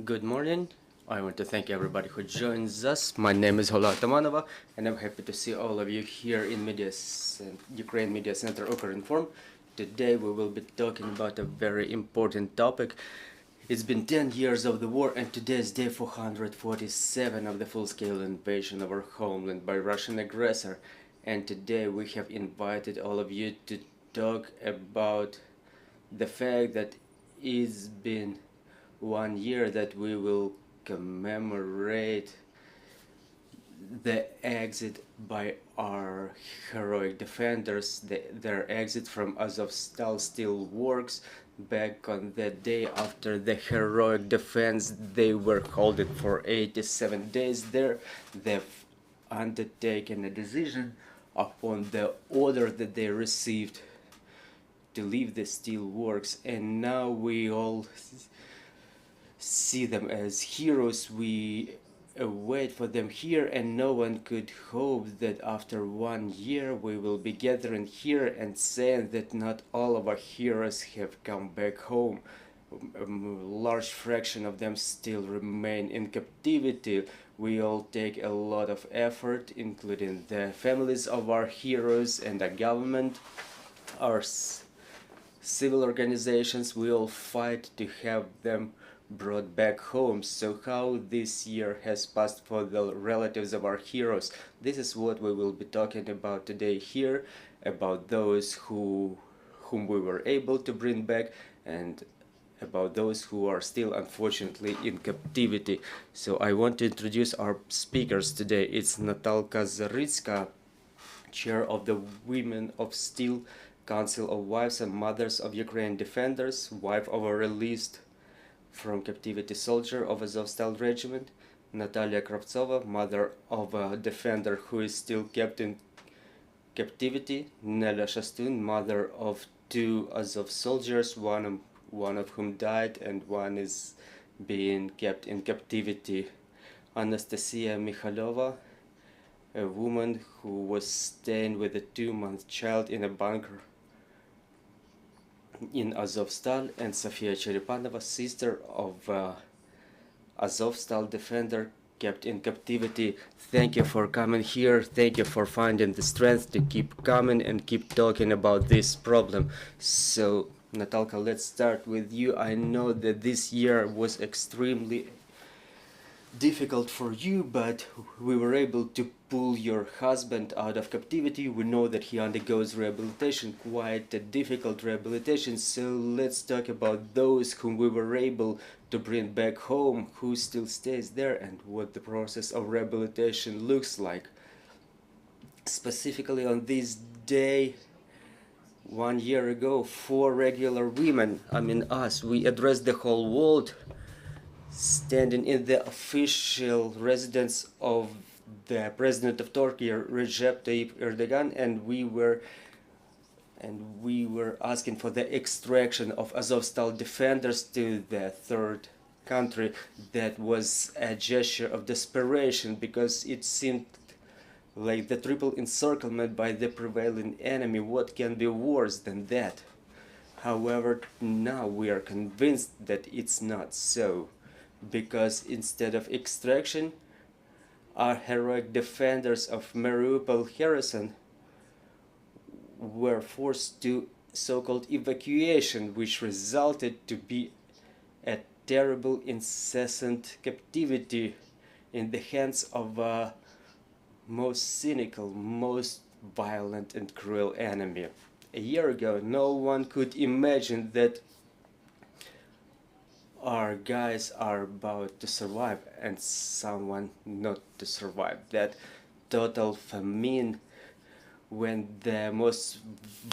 Good morning. I want to thank everybody who joins us. My name is Hola Tamanova, and I'm happy to see all of you here in Ukraine Media Center Ukrinform. Today we will be talking about a very important topic. It's been 10 years of the war, and today is day 447 of the full-scale invasion of our homeland by Russian aggressor. And today we have invited all of you to talk about the fact that it's been 1 year that we will commemorate the exit by our heroic defenders, their exit from Azovstal steelworks back on the day after the heroic defense they were holding for 87 days there. They've undertaken a decision upon the order that they received to leave the steelworks, and now we all see them as heroes. We wait for them here, and no one could hope that after 1 year we will be gathering here and saying that not all of our heroes have come back home. A large fraction of them still remain in captivity. We all take a lot of effort, including the families of our heroes and the government, our civil organizations. We all fight to have them brought back home. So how this year has passed for the relatives of our heroes? This is what we will be talking about today here, about those whom we were able to bring back, and about those who are still unfortunately in captivity. So I want to introduce our speakers today. It's Nataliia Zarytska, chair of the Women of Steel Council of Wives and Mothers of Ukrainian Defenders, wife of a released from captivity soldier of Azovstal Regiment; Nataliia Kravtsova, mother of a defender who is still kept in captivity; Nelya Shastun, mother of two Azov soldiers, one of whom died and one is being kept in captivity; Anastasiia Mikhilova, a woman who was staying with a 2-month child in a bunker in Azovstal; and Sofiia Cherepanova, sister of Azovstal defender kept in captivity. Thank you for coming here. Thank you for finding the strength to keep coming and keep talking about this problem. So, Nataliia, let's start with you. I know that this year was extremely difficult for you, but we were able to pull your husband out of captivity. We know that he undergoes rehabilitation, quite a difficult rehabilitation. So let's talk about those whom we were able to bring back home, who still stays there, and what the process of rehabilitation looks like. Specifically on this day 1 year ago, 4 regular women, I mean us, we addressed the whole world, standing in the official residence of the president of Turkey, Recep Tayyip Erdogan, and we were asking for the extraction of Azovstal defenders to the third country. That was a gesture of desperation, because it seemed like the triple encirclement by the prevailing enemy. What can be worse than that? However, now we are convinced that it's not so, because instead of extraction, our heroic defenders of Mariupol Kherson were forced to so-called evacuation, which resulted to be a terrible incessant captivity in the hands of a most cynical, most violent and cruel enemy. A year ago, no one could imagine that our guys are about to survive and someone not to survive. That total famine, when the most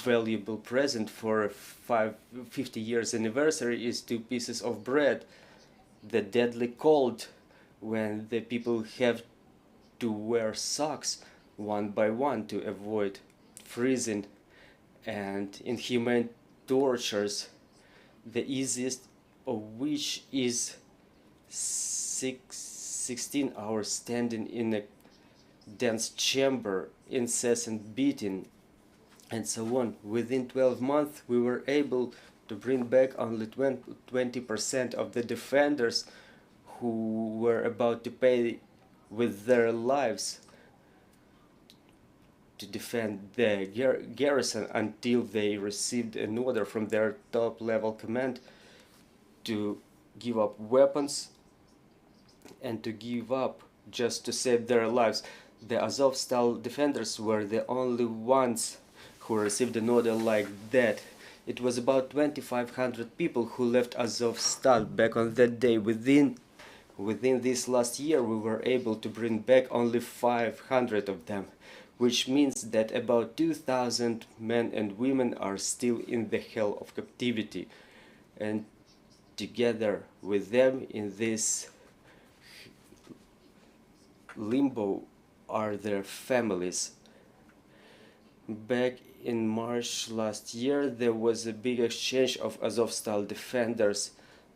valuable present for a 50 years anniversary is 2 pieces of bread. The deadly cold, when the people have to wear socks one by one to avoid freezing, and inhumane tortures, the easiest of which is 16 hours standing in a dense chamber, incessant beating, and so on. Within 12 months, we were able to bring back only 20% of the defenders who were about to pay with their lives to defend the garrison until they received an order from their top level command to give up weapons and to give up just to save their lives. The Azovstal defenders were the only ones who received an order like that. It was about 2,500 people who left Azovstal back on that day. Within this last year, we were able to bring back only 500 of them, which means that about 2,000 men and women are still in the hell of captivity. And together with them in this limbo are their families. Back in March last year, there was a big exchange of Azovstal defenders.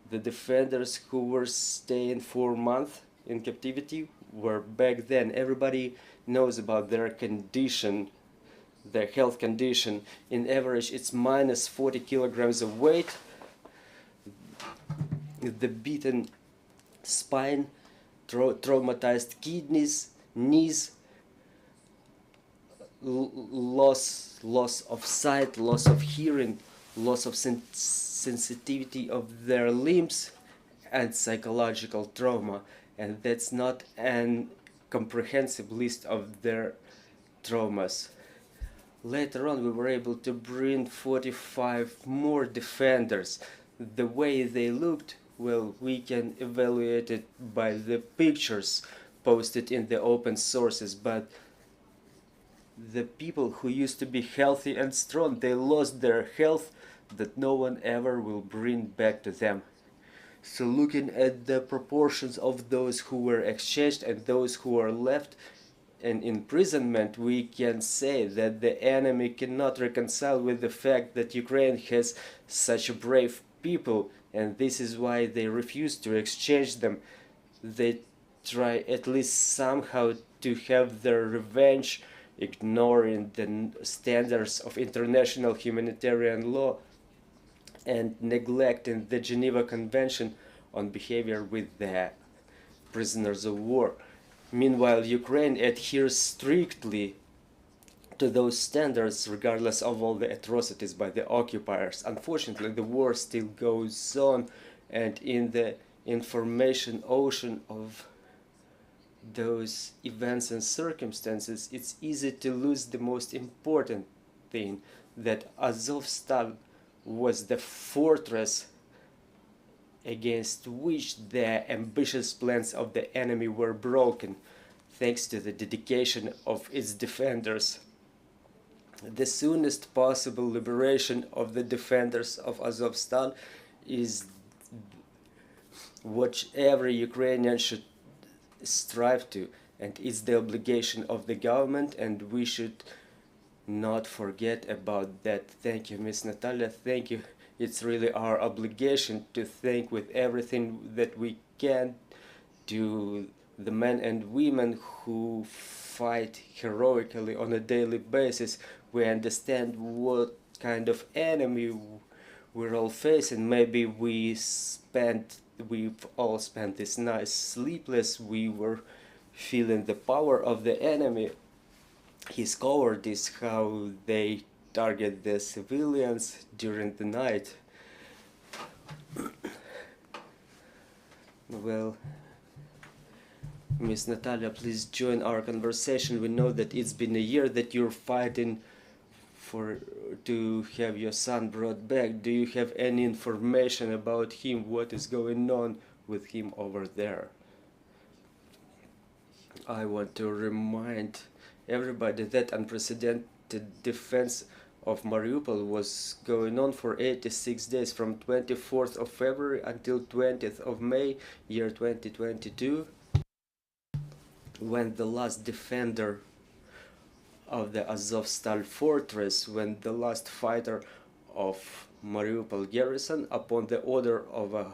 The defenders who were staying 4 months in captivity were back then. Everybody knows about their condition, their health condition. In average, it's minus 40 kilograms of weight. The beaten spine, traumatized kidneys, knees, loss of sight, loss of hearing, loss of sensitivity of their limbs, and psychological trauma. And that's not an comprehensive list of their traumas. Later on, we were able to bring 45 more defenders. The way they looked, well, we can evaluate it by the pictures posted in the open sources, but the people who used to be healthy and strong, they lost their health that no one ever will bring back to them. So looking at the proportions of those who were exchanged and those who are left in imprisonment, we can say that the enemy cannot reconcile with the fact that Ukraine has such brave people, and this is why they refuse to exchange them. They try at least somehow to have their revenge, ignoring the standards of international humanitarian law and neglecting the Geneva Convention on behavior with the prisoners of war. Meanwhile, Ukraine adheres strictly to those standards regardless of all the atrocities by the occupiers. Unfortunately, the war still goes on, and in the information ocean of those events and circumstances, it's easy to lose the most important thing, that Azovstal was the fortress against which the ambitious plans of the enemy were broken, thanks to the dedication of its defenders. The soonest possible liberation of the defenders of Azovstal is what every Ukrainian should strive to, and it's the obligation of the government, and we should not forget about that. Thank you, Miss Nataliia. Thank you. It's really our obligation to thank with everything that we can to the men and women who fight heroically on a daily basis. We understand what kind of enemy we're all facing. Maybe we've all spent this night sleepless. We were feeling the power of the enemy, his cowardice, how they target the civilians during the night. Well, Miss Nataliia, please join our conversation. We know that it's been a year that you're fighting to have your son brought back. Do you have any information about him? What is going on with him over there? I want to remind everybody that unprecedented defense of Mariupol was going on for 86 days, from 24th of February until 20th of May, year 2022, when the last defender of the Azovstal fortress, when the last fighter of Mariupol garrison, upon the order of a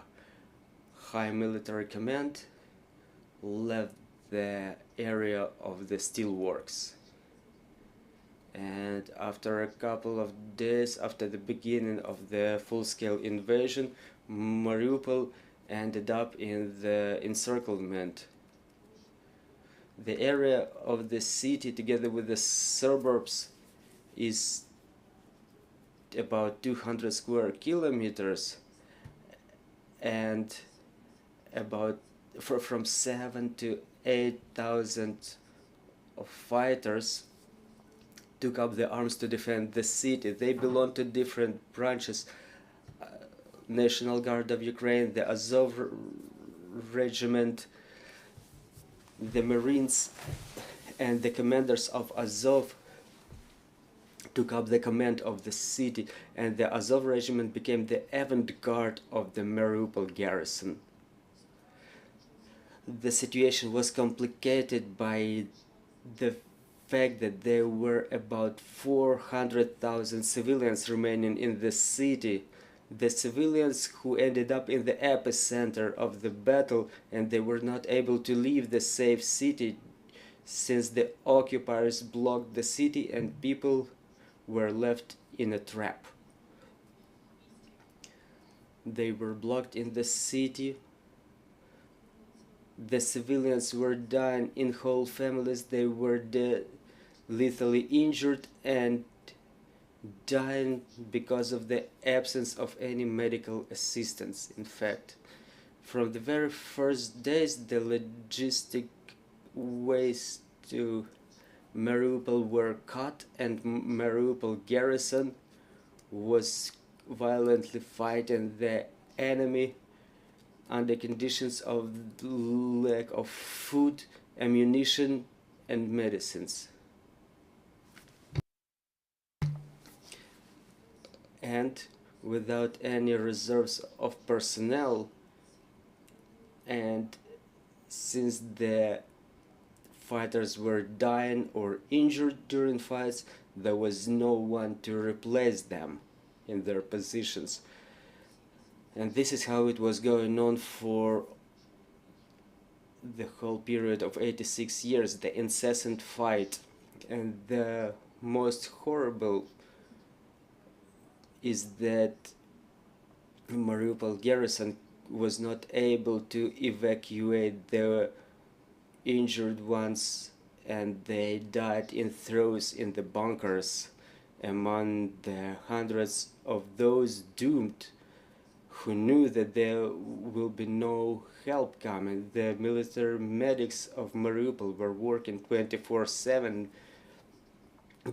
high military command, left the area of the steelworks. And after a couple of days after the beginning of the full-scale invasion, Mariupol ended up in the encirclement. The area of the city, together with the suburbs, is about 200 square kilometers, and about from 7 to 8,000 of fighters took up the arms to defend the city. They belong to different branches: National Guard of Ukraine, the Azov Regiment, the Marines, and the commanders of Azov took up the command of the city, and the Azov Regiment became the avant-garde of the Mariupol garrison. The situation was complicated by the fact that there were about 400,000 civilians remaining in the city. The civilians who ended up in the epicenter of the battle, and they were not able to leave the safe city since the occupiers blocked the city and people were left in a trap. They were blocked in the city. The civilians were dying in whole families. They were lethally injured and dying because of the absence of any medical assistance. In fact, from the very first days, the logistic ways to Mariupol were cut, and Mariupol garrison was violently fighting the enemy under conditions of lack of food, ammunition, and medicines. And without any reserves of personnel, and since the fighters were dying or injured during fights, there was no one to replace them in their positions. And this is how it was going on for the whole period of 86 years, the incessant fight. And the most horrible is that Mariupol garrison was not able to evacuate the injured ones, and they died in throes in the bunkers among the hundreds of those doomed who knew that there will be no help coming. The military medics of Mariupol were working 24/7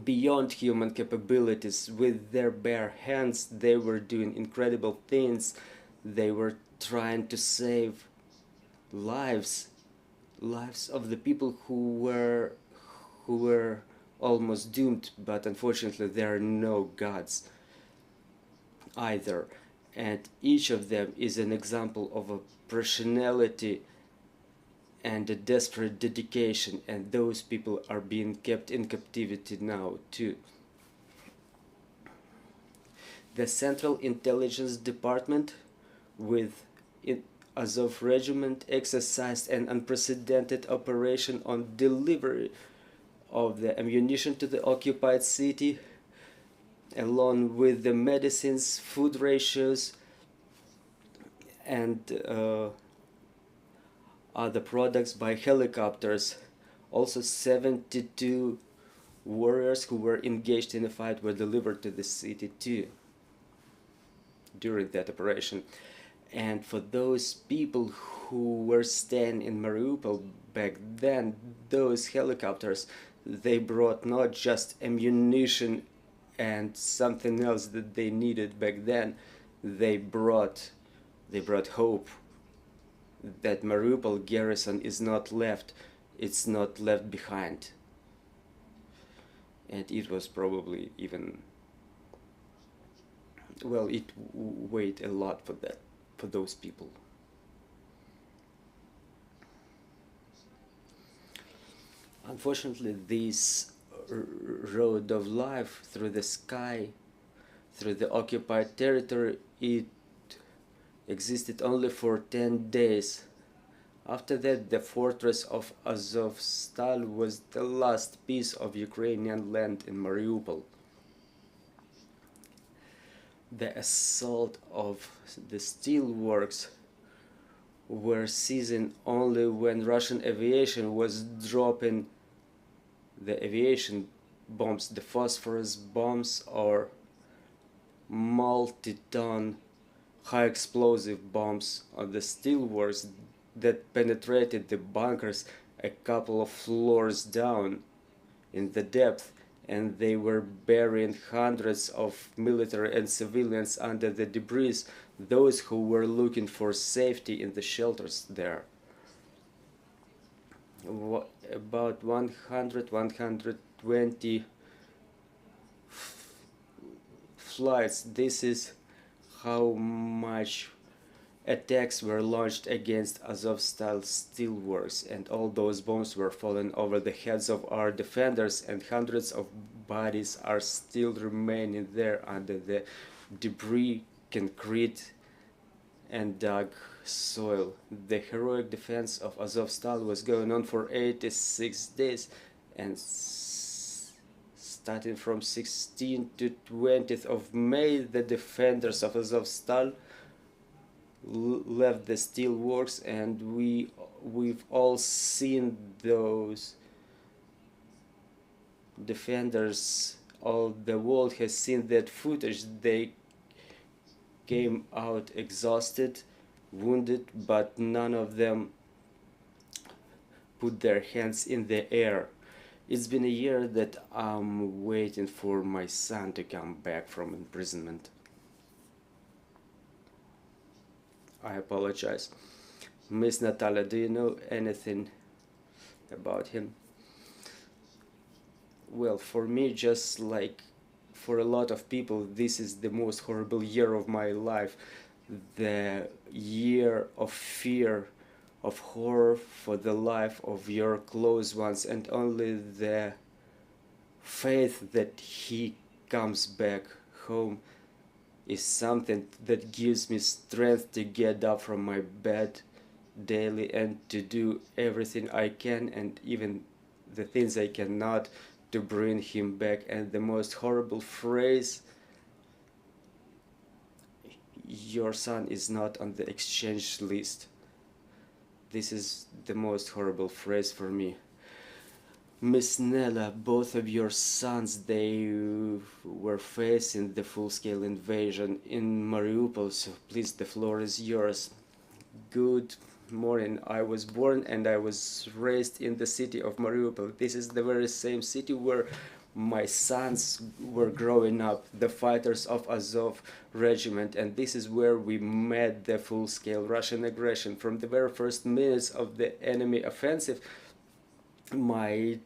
beyond human capabilities. With their bare hands, they were doing incredible things. They were trying to save lives of the people who were almost doomed, but unfortunately there are no gods either. And each of them is an example of a personality and a desperate dedication, and those people are being kept in captivity now too. The Central Intelligence Department with Azov Regiment exercised an unprecedented operation on delivery of the ammunition to the occupied city, along with the medicines, food ratios, and other products by helicopters. Also, 72 warriors who were engaged in the fight were delivered to the city too during that operation. And for those people who were staying in Mariupol back then, those helicopters, they brought not just ammunition and something else that they needed back then, they brought hope that Mariupol garrison is not left, it's not left behind. And it was probably even, well, it weighed a lot for that, for those people. Unfortunately, this road of life through the sky, through the occupied territory, it existed only for 10 days. After that, the fortress of Azovstal was the last piece of Ukrainian land in Mariupol. The assault of the steelworks were seizing only when Russian aviation was dropping the aviation bombs, the phosphorus bombs, or multi-ton high explosive bombs on the steelworks that penetrated the bunkers a couple of floors down in the depth, and they were burying hundreds of military and civilians under the debris, those who were looking for safety in the shelters there. About 120 flights. This is how much attacks were launched against Azovstal steelworks, and all those bombs were falling over the heads of our defenders, and hundreds of bodies are still remaining there under the debris, concrete, and dug soil. The heroic defense of Azovstal was going on for 86 days, and starting from 16th to 20th of May, the defenders of Azovstal left the steelworks, and we've all seen those defenders. All the world has seen that footage. They came out exhausted, wounded, but none of them put their hands in the air. It's been a year that I'm waiting for my son to come back from imprisonment. I apologize. Miss Natalia, do you know anything about him? Well, for me, just like for a lot of people, this is the most horrible year of my life. The year of fear, of horror for the life of your close ones, and only the faith that he comes back home is something that gives me strength to get up from my bed daily and to do everything I can, and even the things I cannot, to bring him back. And the most horrible phrase, your son is not on the exchange list. This is the most horrible phrase for me. Miss Nelya, both of your sons, they were facing the full-scale invasion in Mariupol, so please, the floor is yours. Good morning. I was born and I was raised in the city of Mariupol. This is the very same city where my sons were growing up, the fighters of Azov Regiment, and this is where we met the full-scale Russian aggression. From the very first minutes of the enemy offensive, my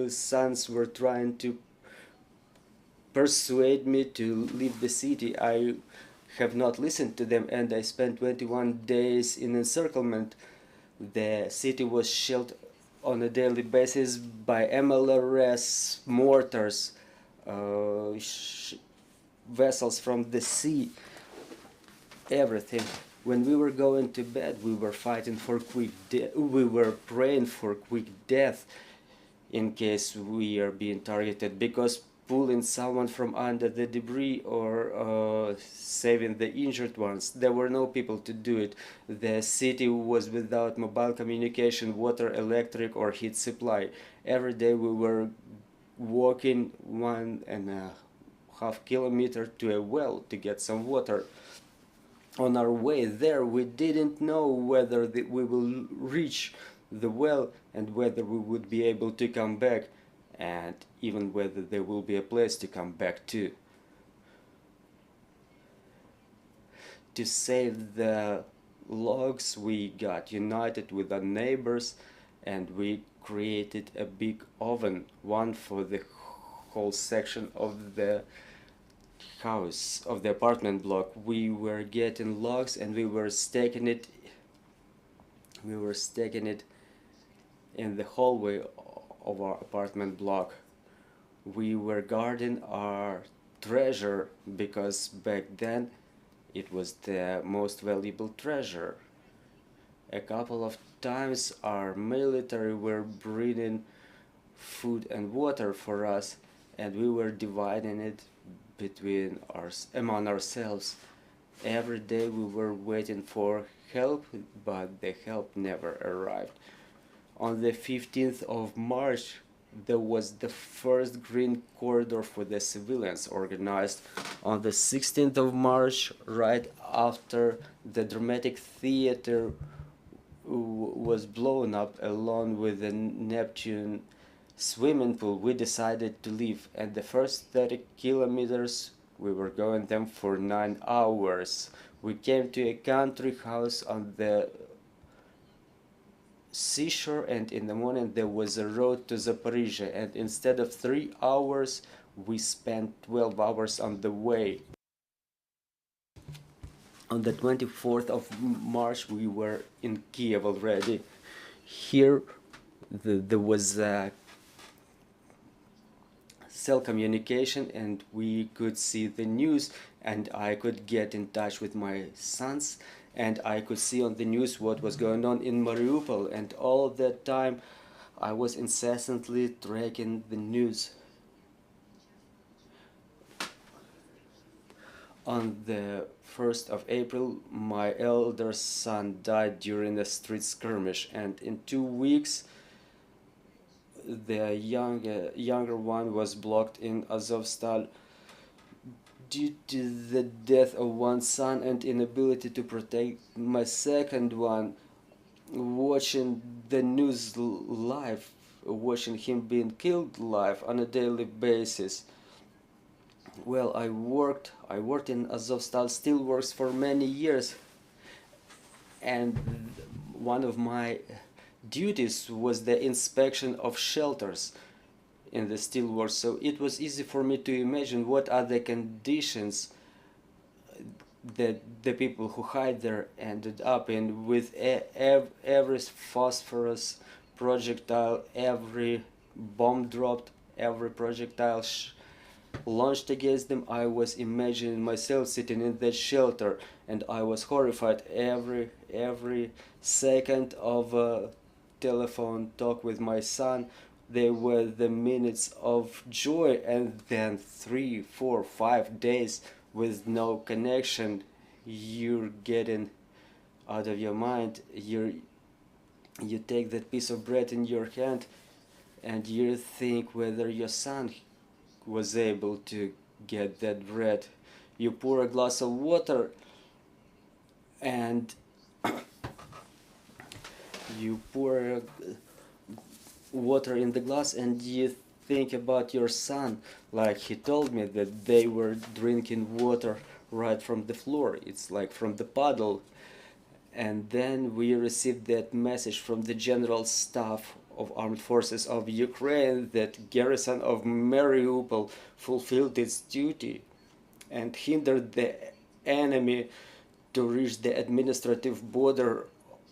sons were trying to persuade me to leave the city. I have not listened to them, and I spent 21 days in encirclement. The city was shelled on a daily basis by MLRS mortars, vessels from the sea, everything. When we were going to bed, we were fighting for we were praying for quick death in case we are being targeted, because pulling someone from under the debris or saving the injured ones, there were no people to do it. The city was without mobile communication, water, electric, or heat supply. Every day we were walking 1.5 kilometers to a well to get some water. On our way there, we didn't know whether we will reach the well and whether we would be able to come back, and even whether there will be a place to come back to. To save the logs, we got united with our neighbors and we created a big oven, one for the whole section of the house, of the apartment block. We were getting logs and we were staking it in the hallway of our apartment block. We were guarding our treasure because back then it was the most valuable treasure. A couple of times our military were bringing food and water for us, and we were dividing it among ourselves. Every day we were waiting for help, but the help never arrived. On the 15th of March, there was the first green corridor for the civilians organized. On the 16th of March, right after the dramatic theater was blown up along with the Neptune swimming pool, we decided to leave. And the first 30 kilometers, we were going them for 9 hours. We came to a country house on the seashore, and in the morning there was a road to Zaporizhia, and instead of 3 hours we spent 12 hours on the way. On the 24th of March we were in Kyiv already. Here there was cell communication, and we could see the news, and I could get in touch with my sons, and I could see on the news what was going on in Mariupol, and all of that time I was incessantly tracking the news. On the 1st of April, my elder son died during a street skirmish, and in 2 weeks the younger one was blocked in Azovstal. Due to the death of one son and inability to protect my second one, watching the news live, watching him being killed live on a daily basis. Well, I worked in Azovstal steelworks for many years, and one of my duties was the inspection of shelters in the steelworks, so it was easy for me to imagine what are the conditions that the people who hide there ended up in, with every phosphorus projectile, every bomb dropped, every projectile launched against them. I was imagining myself sitting in that shelter, and I was horrified. Every second of a telephone talk with my son, they were the minutes of joy, and then 3, 4, 5 days with no connection. You're getting out of your mind. You take that piece of bread in your hand, and you think whether your son was able to get that bread. You pour a glass of water, and you pour water in the glass, and you think about your son, like he told me that they were drinking water right from the floor. It's like from the puddle. And then we received that message from the General Staff of Armed Forces of Ukraine that garrison of Mariupol fulfilled its duty and hindered the enemy to reach the administrative border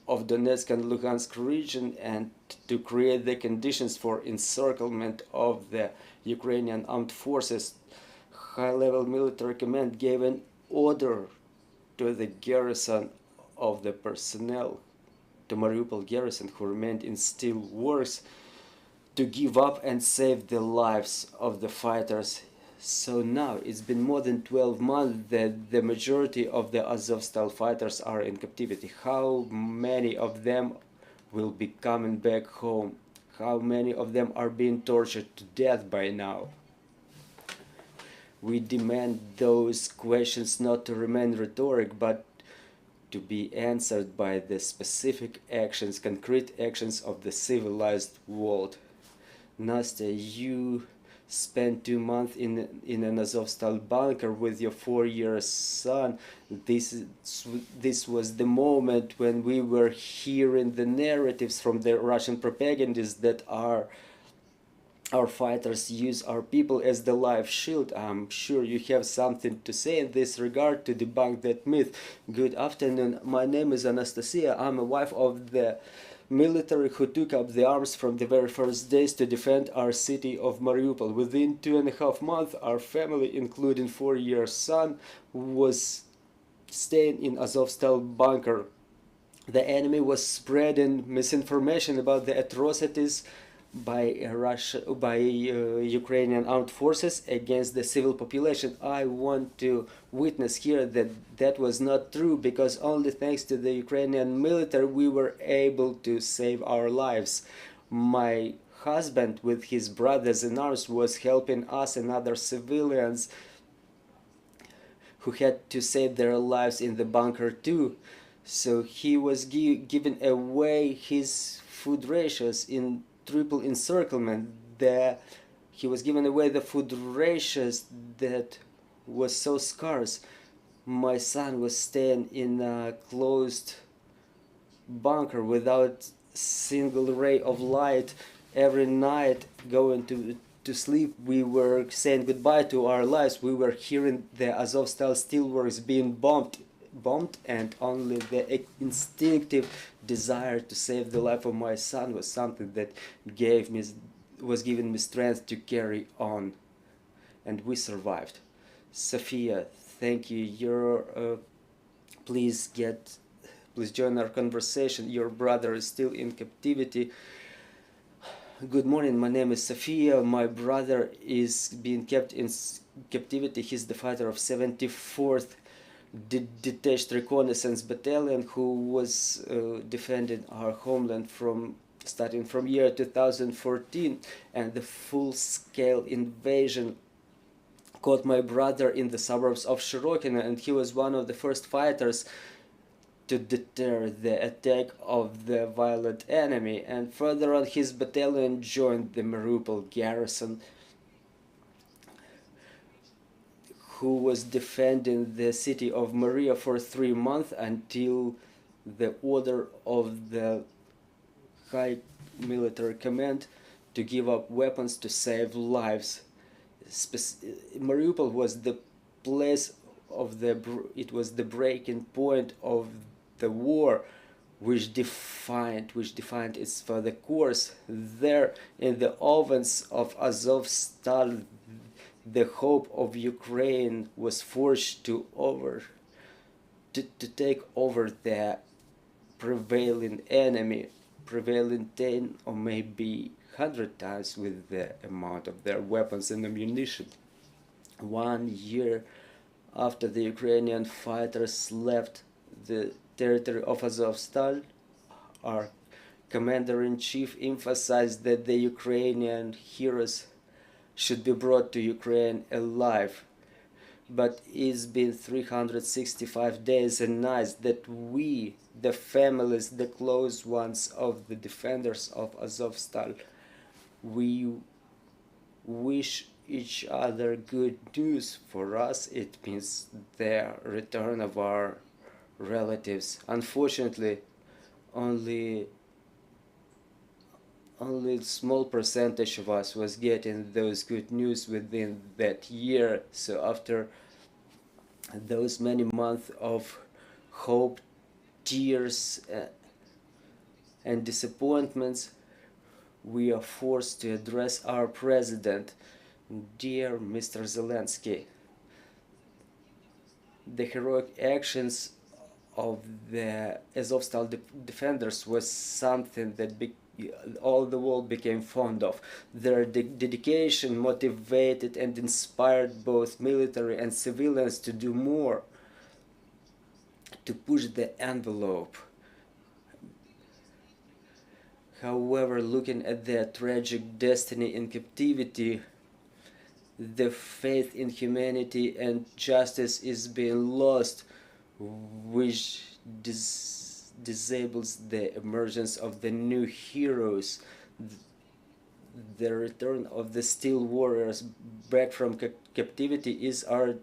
of Donetsk and Luhansk region, and to create the conditions for encirclement of the Ukrainian armed forces. High-level military command gave an order to the garrison of the personnel, to Mariupol garrison who remained in steel works, to give up and save the lives of the fighters. So now it's been more than 12 months that the majority of the Azovstal fighters are in captivity. How many of them will be coming back home? How many of them are being tortured to death by now? We demand those questions not to remain rhetoric, but to be answered by the specific actions, concrete actions of the civilized world. Nastya, you spent 2 months in an Azovstal bunker with your 4-year son. This was the moment when we were hearing the narratives from the Russian propagandists that our fighters use our people as the life shield. I'm sure you have something to say in this regard to debunk that myth. Good afternoon. My name is Anastasiia. I'm a wife of the military who took up the arms from the very first days to defend our city of Mariupol. Within 2.5 months, our family, including 4-year son, was staying in Azovstal bunker. The enemy was spreading misinformation about the atrocities Ukrainian armed forces against the civil population. I want to witness here that that was not true, because only thanks to the Ukrainian military we were able to save our lives. My husband with his brothers in arms was helping us and other civilians who had to save their lives in the bunker too. So he was giving away his food rations in triple encirclement. He was giving away the food rations that was so scarce. My son was staying in a closed bunker without single ray of light every night, going to sleep. We were saying goodbye to our lives. We were hearing the Azovstal steelworks being bombed, and only the instinctive desire to save the life of my son was something that was giving me strength to carry on, and we survived. Sofiia, thank you. Please join our conversation. Your brother is still in captivity. Good morning, my name is Sofiia. My brother is being kept in captivity. He's the fighter of 74th Detached Reconnaissance Battalion, who was defending our homeland starting from year 2014, and the full-scale invasion caught my brother in the suburbs of Shirokino, and he was one of the first fighters to deter the attack of the violent enemy. And further on, his battalion joined the Mariupol garrison, who was defending the city of Maria for 3 months until the order of the high military command to give up weapons to save lives. Mariupol was the place of it was the breaking point of the war, which defined its further course. There, in the ovens of Azovstal, the hope of Ukraine was forged to take over the prevailing enemy, prevailing 10 or maybe 100 times with the amount of their weapons and ammunition. 1 year after the Ukrainian fighters left the territory of Azovstal, our commander-in-chief emphasized that the Ukrainian heroes should be brought to Ukraine alive. But it's been 365 days and nights that we, the families, the close ones of the defenders of Azovstal, we wish each other good news. For us, it means the return of our relatives. Unfortunately, only a small percentage of us was getting those good news within that year. So after those many months of hope, tears, and disappointments, we are forced to address our president. Dear Mr. Zelensky, the heroic actions of the Azovstal defenders was something that all the world became fond of. Their dedication motivated and inspired both military and civilians to do more, to push the envelope. However, looking at their tragic destiny in captivity, the faith in humanity and justice is being lost, which disables the emergence of the new heroes. The return of the steel warriors back from captivity is our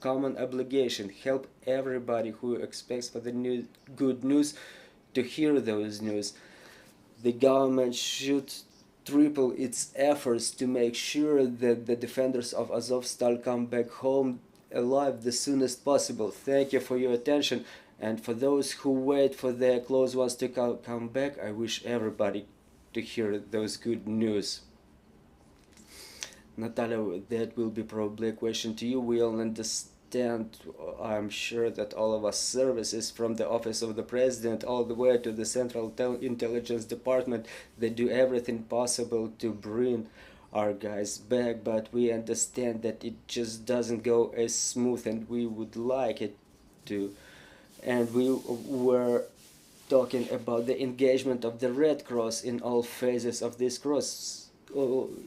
common obligation. Help everybody who expects for the good news to hear those news. The government should triple its efforts to make sure that the defenders of Azovstal come back home alive the soonest possible. Thank you for your attention, and for those who wait for their close ones to come back, I wish everybody to hear those good news. Natalia, that will be probably a question to you. We all understand understand, I'm sure that all of us services from the office of the president all the way to the Central Intelligence Department, they do everything possible to bring our guys back, but we understand that it just doesn't go as smooth and we would like it to. And we were talking about the engagement of the Red Cross in all phases of this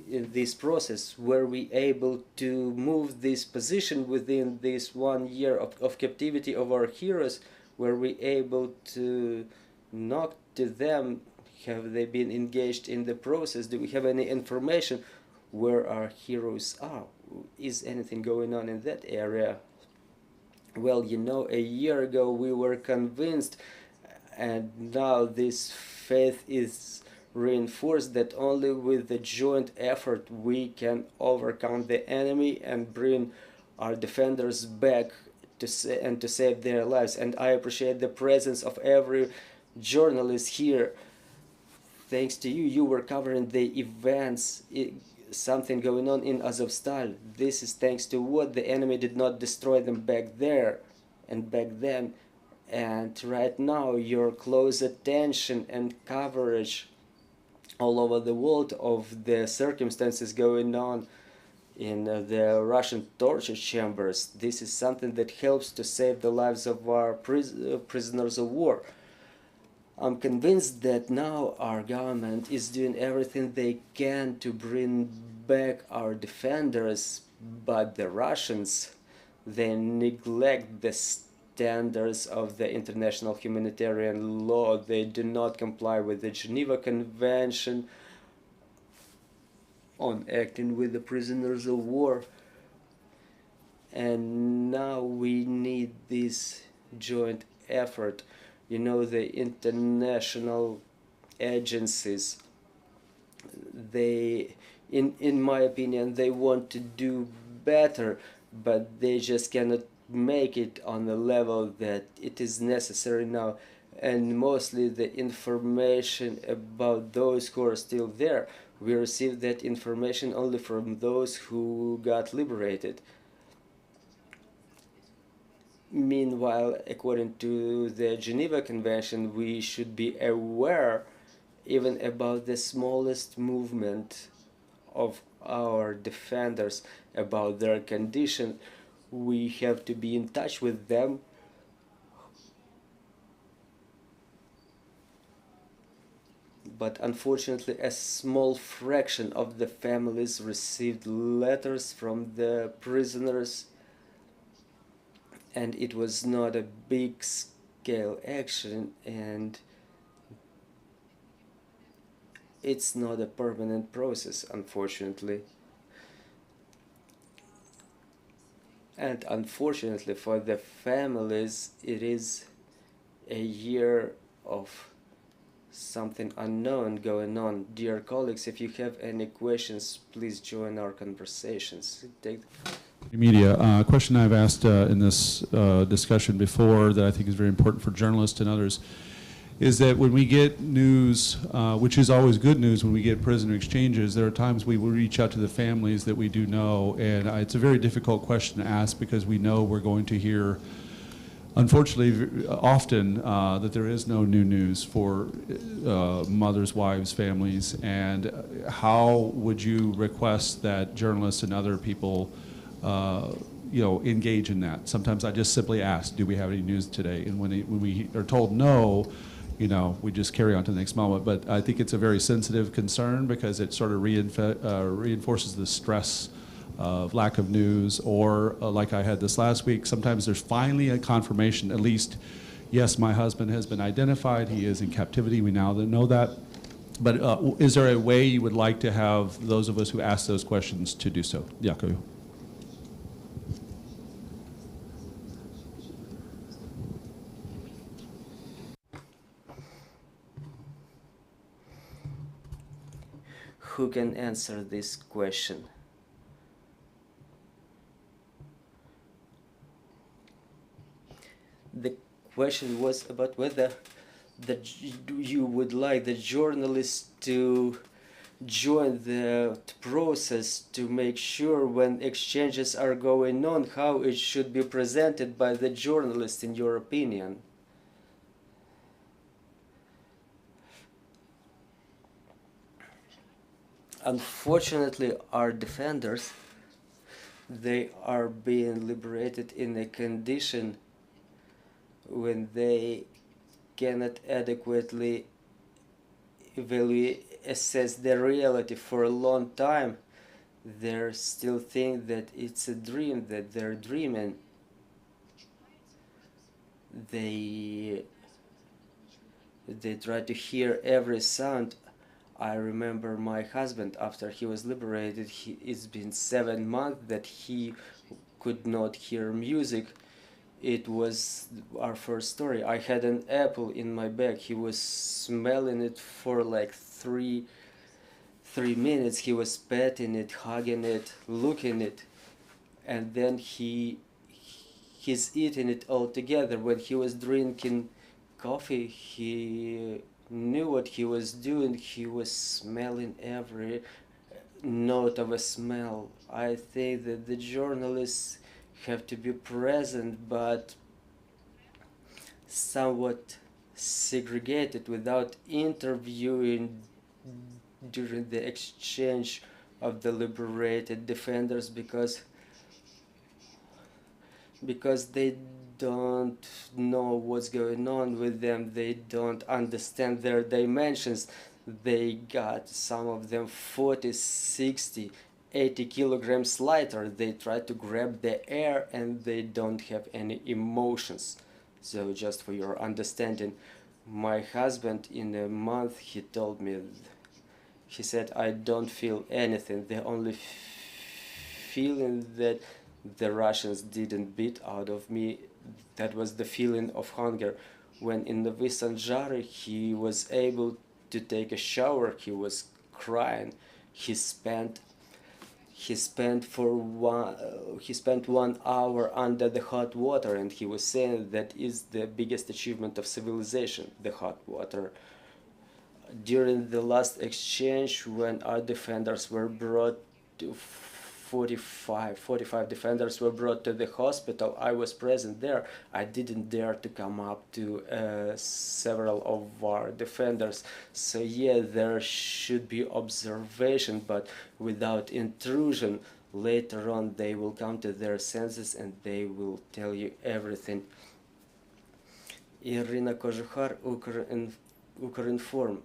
in this process. Were we able to move this position within this 1 year of captivity of our heroes? Were we able to knock to them? Have they been engaged in the process? Do we have any information where our heroes are? Is anything going on in that area? Well, you know, a year ago we were convinced, and now this faith is reinforced, that only with the joint effort we can overcome the enemy and bring our defenders back to save their lives. And I appreciate the presence of every journalist here. Thanks to you, you were covering the events, something going on in Azovstal. This is thanks to what the enemy did not destroy them back there and back then. And right now, your close attention and coverage all over the world of the circumstances going on in the Russian torture chambers, this is something that helps to save the lives of our prisoners of war. I'm convinced that now our government is doing everything they can to bring back our defenders, but the Russians, they neglect the standards of the international humanitarian law. They do not comply with the Geneva Convention on acting with the prisoners of war. And now we need this joint effort. You know, the international agencies, they, in my opinion, they want to do better, but they just cannot make it on the level that it is necessary now. And mostly the information about those who are still there, we receive that information only from those who got liberated. Meanwhile, according to the Geneva Convention, we should be aware even about the smallest movement of our defenders, about their condition. We have to be in touch with them. But unfortunately, a small fraction of the families received letters from the prisoners, and it was not a big scale action, and it's not a permanent process, unfortunately. And unfortunately for the families, it is a year of something unknown going on. Dear colleagues, if you have any questions, please join our conversations. Media. A question I've asked in this discussion before that I think is very important for journalists and others is that when we get news, which is always good news when we get prisoner exchanges, there are times we will reach out to the families that we do know, and it's a very difficult question to ask because we know we're going to hear, unfortunately, often that there is no new news for mothers, wives, families, and how would you request that journalists and other people engage in that? Sometimes I just simply ask, do we have any news today? And when we are told no, we just carry on to the next moment. But I think it's a very sensitive concern because it sort of reinforces the stress of lack of news, or like I had this last week, sometimes there's finally a confirmation, at least, yes, my husband has been identified, he is in captivity, we now know that. But is there a way you would like to have those of us who ask those questions to do so? Yaku. Who can answer this question? The question was about whether you would like the journalists to join the process to make sure when exchanges are going on how it should be presented by the journalist, in your opinion? Unfortunately, our defenders, they are being liberated in a condition when they cannot adequately evaluate, assess the reality for a long time. They still think that it's a dream, that they're dreaming. They try to hear every sound. I remember my husband, after he was liberated, it's been 7 months that he could not hear music. It was our first story. I had an apple in my bag. He was smelling it for like three 3 minutes. He was petting it, hugging it, looking it, and then he's eating it all together. When he was drinking coffee, he knew what he was doing. He was smelling every note of a smell. I think that the journalists have to be present, but somewhat segregated, without interviewing during the exchange of the liberated defenders, because they don't know what's going on with them. They don't understand their dimensions. They got, some of them, 40, 60, 80 kilograms lighter. They try to grab the air and they don't have any emotions. So just for your understanding, my husband, in a month, he told me, he said, I don't feel anything. The only feeling that the Russians didn't beat out of me, that was the feeling of hunger. When in the Visanjari he was able to take a shower, he was crying. He spent 1 hour under the hot water, and he was saying that is the biggest achievement of civilization, the hot water. During the last exchange, when our defenders were brought to 45 defenders were brought to the hospital, I was present there. I didn't dare to come up to several of our defenders. So yeah, there should be observation, but without intrusion. Later on they will come to their senses and they will tell you everything. Irina Kožuhar, Ukrinform.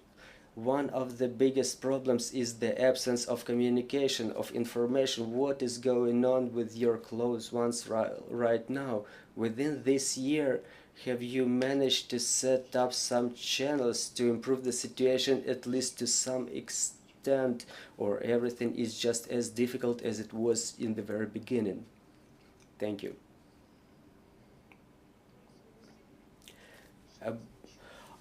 One of the biggest problems is the absence of communication, of information. What is going on with your close ones right now? Within this year, have you managed to set up some channels to improve the situation, at least to some extent, or everything is just as difficult as it was in the very beginning? Thank you.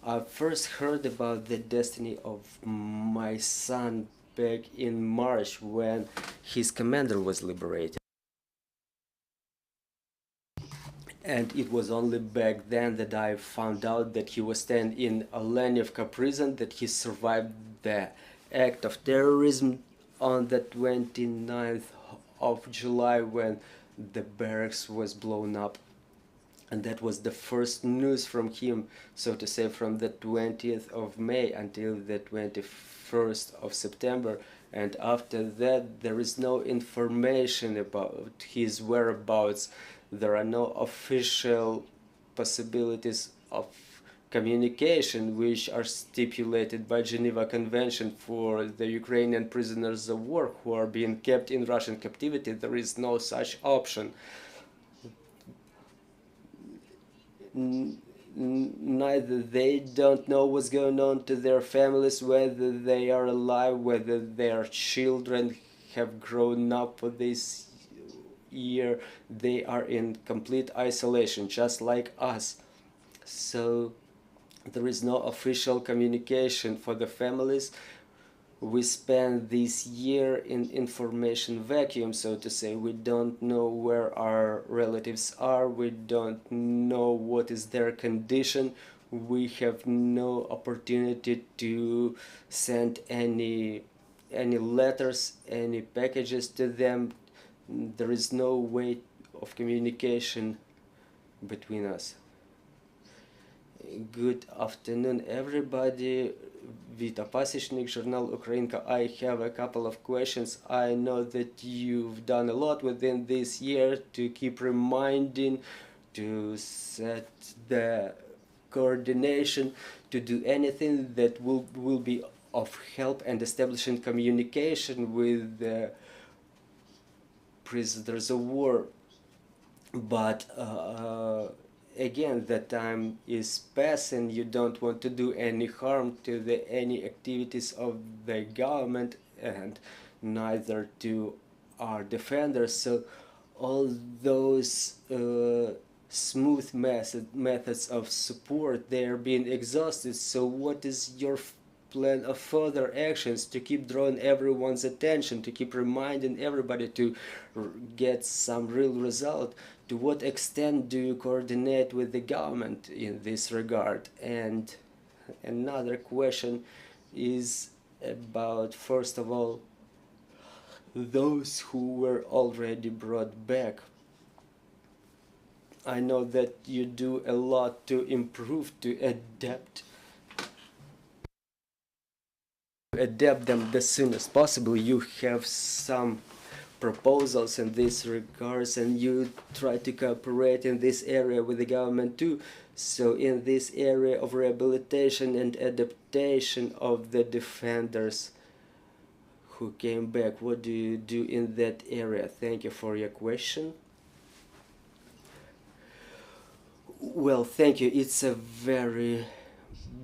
I first heard about the destiny of my son back in March when his commander was liberated. And it was only back then that I found out that he was staying in Olenivka prison, that he survived the act of terrorism on the 29th of July when the barracks was blown up. And that was the first news from him, so to say, from the 20th of May until the 21st of September. And after that, there is no information about his whereabouts. There are no official possibilities of communication which are stipulated by Geneva Convention for the Ukrainian prisoners of war who are being kept in Russian captivity. There is no such option. Neither they don't know what's going on to their families, whether they are alive, whether their children have grown up for this year. They are in complete isolation, just like us. So there is no official communication for the families. We spend this year in information vacuum, so to say. We don't know where our relatives are. We don't know what is their condition. We have no opportunity to send any any letters, any packages to them. There is no way of communication between us. Good afternoon, everybody. Vita Pasishnik, Journal Ukrainka. I have a couple of questions. I know that you've done a lot within this year to keep reminding, to set the coordination, to do anything that will be of help and establishing communication with the prisoners of war. But again, the time is passing. You don't want to do any harm to any activities of the government, and neither to our defenders. So all those smooth methods of support, they are being exhausted. So what is your plan of further actions to keep drawing everyone's attention, to keep reminding everybody to get some real result? To what extent do you coordinate with the government in this regard? And another question is about, first of all, those who were already brought back. I know that you do a lot to improve, to adapt them as soon as possible. You have some proposals in this regards, and you try to cooperate in this area with the government too. So in this area of rehabilitation and adaptation of the defenders who came back, what do you do in that area? Thank you for your question. Well, thank you. It's a very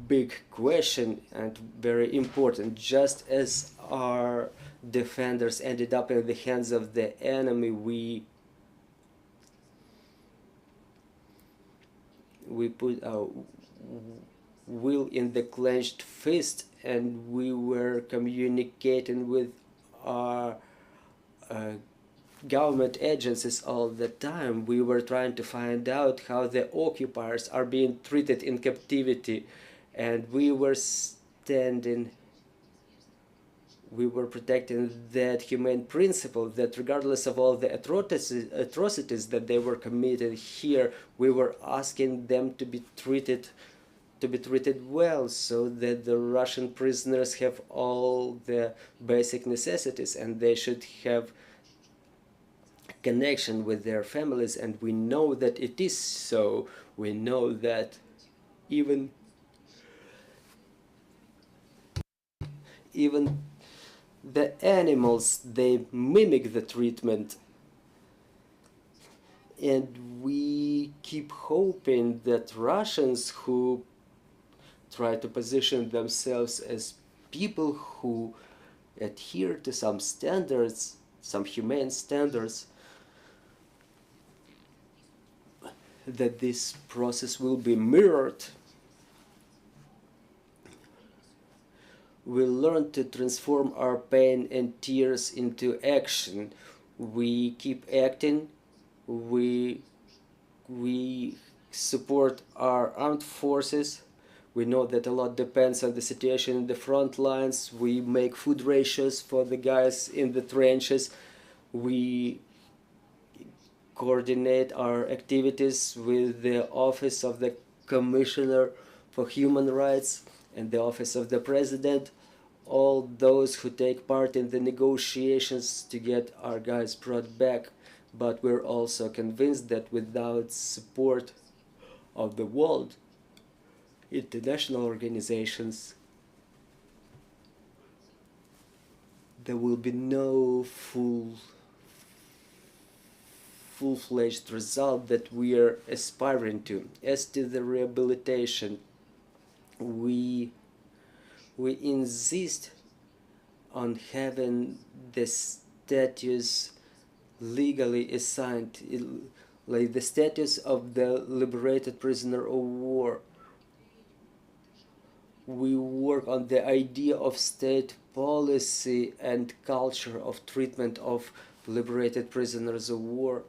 big question and very important. Just as our defenders ended up in the hands of the enemy, we put our will in the clenched fist, and we were communicating with our government agencies all the time. We were trying to find out how the occupiers are being treated in captivity, and we were protecting that humane principle, that regardless of all the atrocities that they were committed here, we were asking them to be treated well, so that the Russian prisoners have all the basic necessities, and they should have connection with their families. And we know that it is so. We know that even the animals, they mimic the treatment, and we keep hoping that Russians who try to position themselves as people who adhere to some standards, some humane standards, that this process will be mirrored. We learn to transform our pain and tears into action. We keep acting. We support our armed forces. We know that a lot depends on the situation in the front lines. We make food rations for the guys in the trenches. We coordinate our activities with the Office of the Commissioner for Human Rights and the Office of the President, all those who take part in the negotiations to get our guys brought back. But we're also convinced that without support of the world, international organizations, there will be no full-fledged result that we are aspiring to. As to the rehabilitation, we insist on having the status legally assigned, like the status of the liberated prisoner of war. We work on the idea of state policy and culture of treatment of liberated prisoners of war.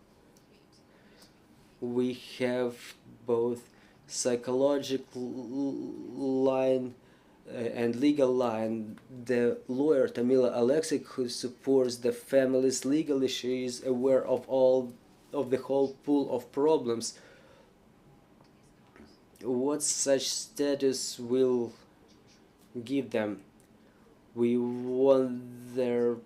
We have both psychological line and legal line. The lawyer Tamila Alexic, who supports the family's legal issue, is aware of the whole pool of problems. What such status will give them? We want there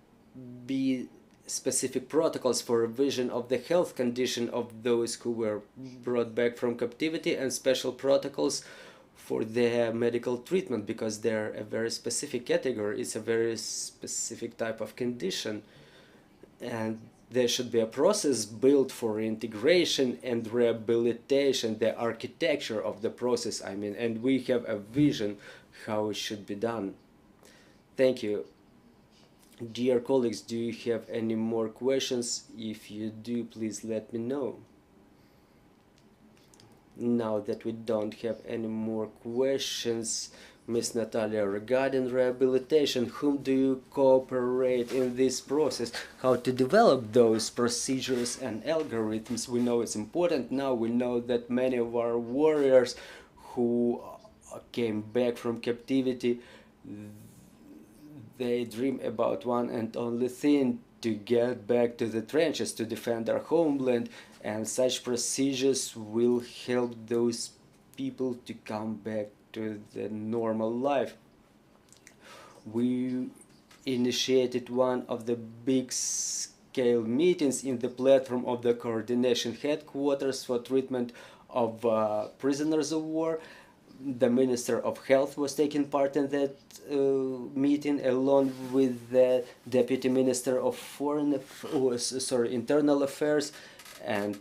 be specific protocols for revision of the health condition of those who were brought back from captivity, and special protocols for their medical treatment, because they're a very specific category. It's a very specific type of condition, and there should be a process built for integration and rehabilitation, the architecture of the process, I mean, and we have a vision how it should be done. Thank you. Dear colleagues, do you have any more questions? If you do, please let me know. Now that we don't have any more questions, Ms. Nataliia, regarding rehabilitation, whom do you cooperate in this process? How to develop those procedures and algorithms? We know it's important now. We know that many of our warriors who came back from captivity, they dream about one and only thing: to get back to the trenches, to defend our homeland, and such procedures will help those people to come back to the normal life. We initiated one of the big scale meetings in the platform of the coordination headquarters for treatment of prisoners of war. The Minister of Health was taking part in that meeting, along with the Deputy Minister of Internal Affairs, and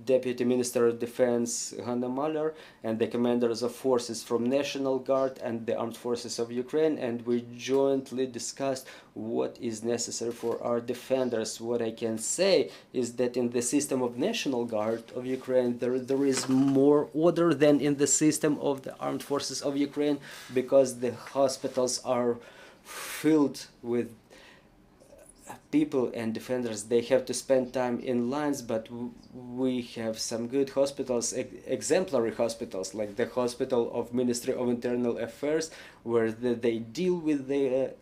Deputy Minister of Defense Hanna Mahler, and the commanders of forces from National Guard and the Armed Forces of Ukraine, and we jointly discussed what is necessary for our defenders. What I can say is that in the system of National Guard of Ukraine, there is more order than in the system of the Armed Forces of Ukraine, because the hospitals are filled with people and defenders. They have to spend time in lines, but we have some good hospitals, exemplary hospitals, like the hospital of Ministry of Internal Affairs, where they deal with the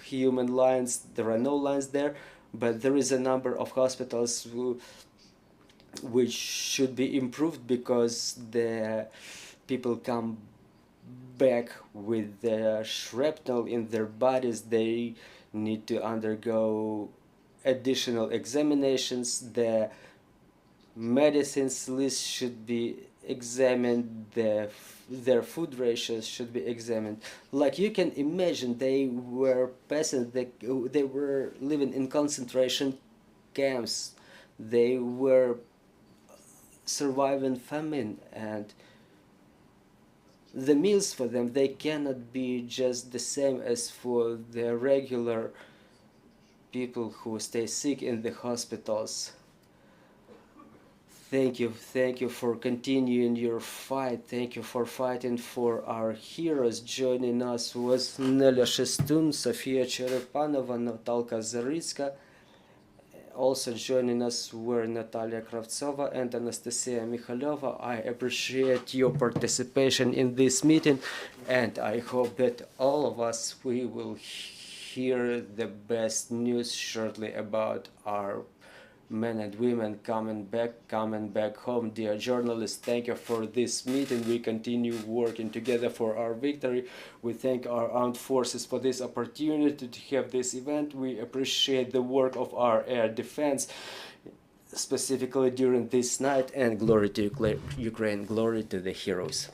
human lines. There are no lines there, but there is a number of hospitals which should be improved, because the people come back with the shrapnel in their bodies. They need to undergo additional examinations. The medicines list should be examined. Their food ratios should be examined. Like you can imagine, they were peasants. They were living in concentration camps. They were surviving famine, and the meals for them, they cannot be just the same as for the regular people who stay sick in the hospitals. Thank you for continuing your fight. Thank you for fighting for our heroes. Joining us was Nelya Shastun, Sofiia Cherepanova, Nataliia Zarytska. Also joining us were Nataliia Kravtsova and Anastasiia Mikhilova. I appreciate your participation in this meeting, and I hope that all of us, we will hear the best news shortly about our men and women coming back home. Dear journalists, thank you for this meeting. We continue working together for our victory. We thank our armed forces for this opportunity to have this event. We appreciate the work of our air defense, specifically during this night, and glory to Ukraine, glory to the heroes.